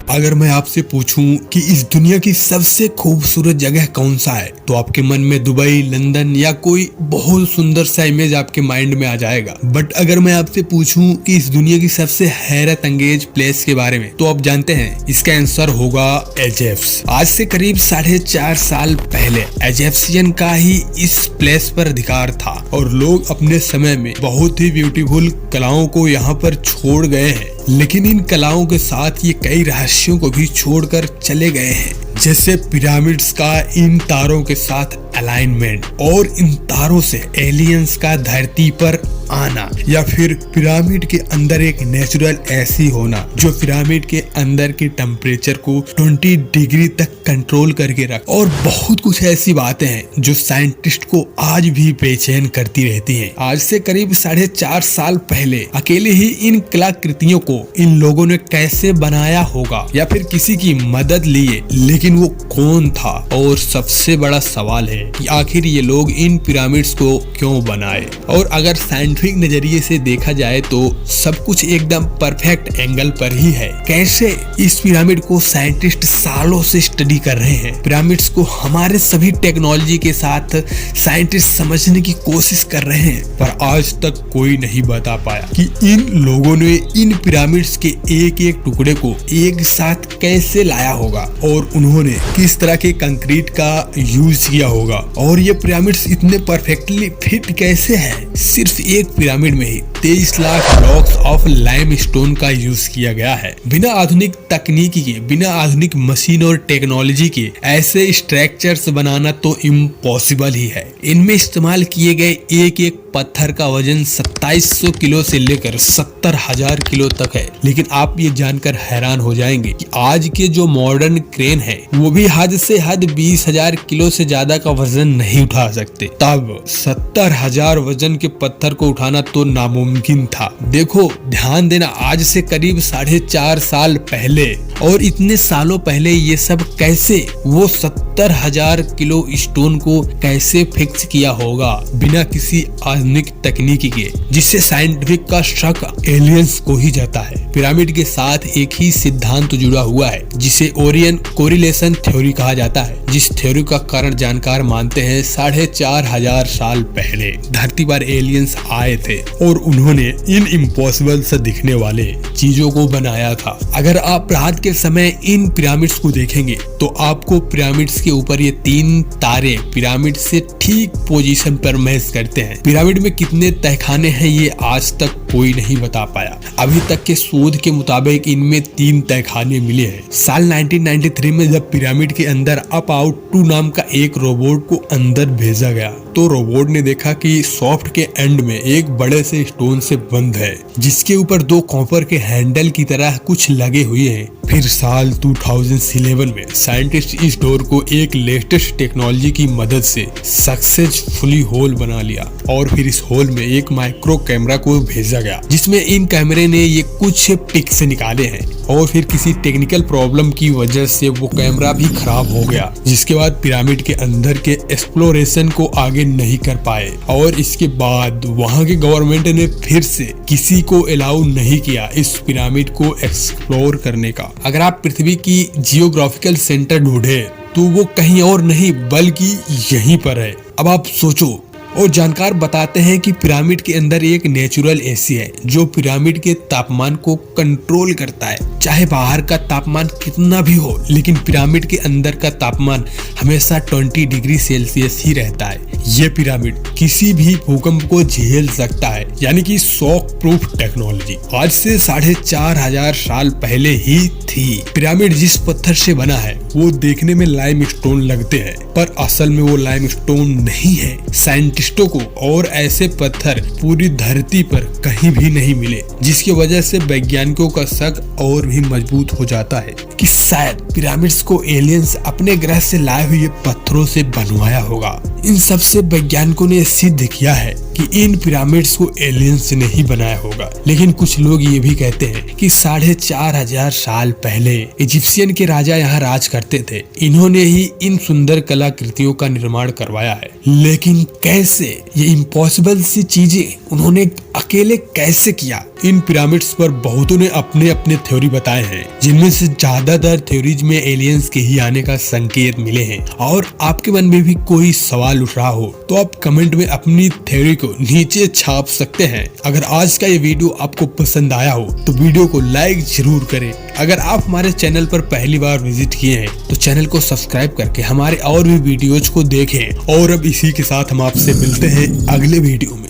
अगर मैं आपसे पूछूं कि इस दुनिया की सबसे खूबसूरत जगह कौन सा है, तो आपके मन में दुबई, लंदन या कोई बहुत सुंदर सा इमेज आपके माइंड में आ जाएगा। बट अगर मैं आपसे पूछूं कि इस दुनिया की सबसे हैरत अंगेज प्लेस के बारे में, तो आप जानते हैं इसका आंसर होगा इजिप्ट। आज से करीब 4.5 साल पहले इजिप्शियन का ही इस प्लेस पर अधिकार था और लोग अपने समय में बहुत ही ब्यूटीफुल कलाओं को यहाँ पर छोड़ गए हैं। लेकिन इन कलाओं के साथ ये कई रहस्यों को भी छोड़कर चले गए हैं, जैसे पिरामिड्स का इन तारों के साथ अलाइनमेंट और इन तारों से एलियंस का धरती पर आना, या फिर पिरामिड के अंदर एक नेचुरल एसी होना जो पिरामिड के अंदर के टेम्परेचर को 20 डिग्री तक कंट्रोल करके रख, और बहुत कुछ ऐसी बातें हैं जो साइंटिस्ट को आज भी बेचैन करती रहती हैं। आज से करीब 4.5 साल पहले अकेले ही इन कलाकृतियों को इन लोगों ने कैसे बनाया होगा या फिर किसी की मदद लिए, लेकिन वो कौन था? और सबसे बड़ा सवाल है कि आखिर ये लोग इन पिरामिड्स को क्यों बनाए? और अगर साइंटिफिक नजरिए से देखा जाए तो सब कुछ एकदम परफेक्ट एंगल पर ही है। कैसे इस पिरामिड को साइंटिस्ट सालों से स्टडी कर रहे हैं, पिरामिड्स को हमारे सभी टेक्नोलॉजी के साथ साइंटिस्ट समझने की कोशिश कर रहे हैं, पर आज तक कोई नहीं बता पाया कि इन लोगों ने इन पिरामिड्स के एक एक टुकड़े को एक साथ कैसे लाया होगा और उन्होंने किस तरह के कंक्रीट का यूज किया होगा, और ये पिरामिड्स इतने परफेक्टली फिट कैसे हैं। सिर्फ एक पिरामिड में ही 23 लाख ब्लॉक्स ऑफ लाइमस्टोन का यूज किया गया है। बिना आधुनिक तकनीकी के, बिना आधुनिक मशीन और टेक्नोलॉजी के ऐसे स्ट्रक्चर्स बनाना तो इम्पॉसिबल ही है। इनमें इस्तेमाल किए गए एक एक पत्थर का वजन 2700 किलो से लेकर 70,000 किलो तक है। लेकिन आप ये जानकर हैरान हो जाएंगे कि आज के जो मॉडर्न क्रेन है वो भी हद से हद 20,000 किलो से ज्यादा का वजन नहीं उठा सकते। तब 70,000 वजन के पत्थर को उठाना तो नामुमकिन था। देखो, ध्यान देना, आज से करीब 4.5 साल पहले, और इतने सालों पहले ये सब कैसे, वो 70,000 किलो स्टोन को कैसे फिक्स किया होगा बिना किसी आधुनिक तकनीकी के, जिससे साइंटिफिक का शक एलियंस को ही जाता है। पिरामिड के साथ एक ही सिद्धांत जुड़ा हुआ है जिसे ओरियन कोरिलेशन थ्योरी कहा जाता है, जिस थ्योरी का कारण जानकार मानते हैं 4.5 साल पहले धरती पर एलियंस आए थे और उन्होंने इन इम्पॉसिबल से दिखने वाले चीजों को बनाया था। अगर आप रात के समय इन पिरामिड्स को देखेंगे तो आपको पिरामिड्स के ऊपर ये 3 तारे पिरामिड से ठीक पोजीशन पर मैच करते हैं। पिरामिड में कितने तहखाने हैं ये आज तक कोई नहीं बता पाया। अभी तक के शोध के मुताबिक इनमें 3 तहखाने मिले हैं। साल 1993 में जब पिरामिड के अंदर अप आउट 2 नाम का एक रोबोट को अंदर भेजा गया तो रोबोट ने देखा कि सॉफ्ट के एंड में एक बड़े से स्टोन से बंद है जिसके ऊपर 2 कॉपर के हैंडल की तरह कुछ लगे हुए हैं। फिर साल 2011 में साइंटिस्ट इस डोर को एक लेटेस्ट टेक्नोलॉजी की मदद से सक्सेसफुली होल बना लिया और फिर इस होल में एक माइक्रो कैमरा को भेजा गया जिसमें इन कैमरे ने ये कुछ पिक्स निकाले हैं, और फिर किसी टेक्निकल प्रॉब्लम की वजह से वो कैमरा भी खराब हो गया, जिसके बाद पिरामिड के अंदर के एक्सप्लोरेशन को आगे नहीं कर पाए और इसके बाद वहाँ के गवर्नमेंट ने फिर से किसी को अलाउ नहीं किया इस पिरामिड को एक्सप्लोर करने का। अगर आप पृथ्वी की जियोग्राफिकल सेंटर ढूंढे तो वो कहीं और नहीं बल्कि यहीं पर है। अब आप सोचो, और जानकार बताते हैं कि पिरामिड के अंदर एक नेचुरल एसी है जो पिरामिड के तापमान को कंट्रोल करता है। चाहे बाहर का तापमान कितना भी हो, लेकिन पिरामिड के अंदर का तापमान हमेशा 20 डिग्री सेल्सियस ही रहता है। ये पिरामिड किसी भी भूकंप को झेल सकता है, यानी कि शॉक प्रूफ टेक्नोलॉजी आज से 4.5 साल पहले ही थी। पिरामिड जिस पत्थर से बना है वो देखने में लाइमस्टोन लगते हैं, पर असल में वो लाइमस्टोन नहीं है। साइंटिस्टों को और ऐसे पत्थर पूरी धरती पर कहीं भी नहीं मिले, जिसकी वजह से वैज्ञानिकों का शक और भी मजबूत हो जाता है कि शायद पिरामिड्स को एलियंस अपने ग्रह से लाए हुए पत्थरों से बनवाया होगा। इन सबसे वैज्ञानिकों ने सिद्ध किया है कि इन पिरामिड्स को एलियंस ने ही बनाया होगा, लेकिन कुछ लोग ये भी कहते हैं कि 4500 साल पहले इजिप्शियन के राजा यहाँ राज करते थे। इन्होंने ही इन सुंदर कलाकृतियों का निर्माण करवाया है। लेकिन कैसे? ये इम्पॉसिबल सी चीजें उन्होंने अकेले कैसे किया? इन पिरामिड्स पर बहुतों ने अपने अपने थ्योरी बताए हैं, जिनमें से ज्यादातर थ्योरीज में एलियंस के ही आने का संकेत मिले हैं। और आपके मन में भी कोई सवाल उठ रहा हो तो आप कमेंट में अपनी थ्योरी को नीचे छाप सकते हैं। अगर आज का ये वीडियो आपको पसंद आया हो तो वीडियो को लाइक जरूर करें। अगर आप हमारे चैनल पर पहली बार विजिट किए हैं तो चैनल को सब्सक्राइब करके हमारे और भी वीडियोज को देखें। और अब इसी के साथ हम आपसे मिलते हैं अगले वीडियो में।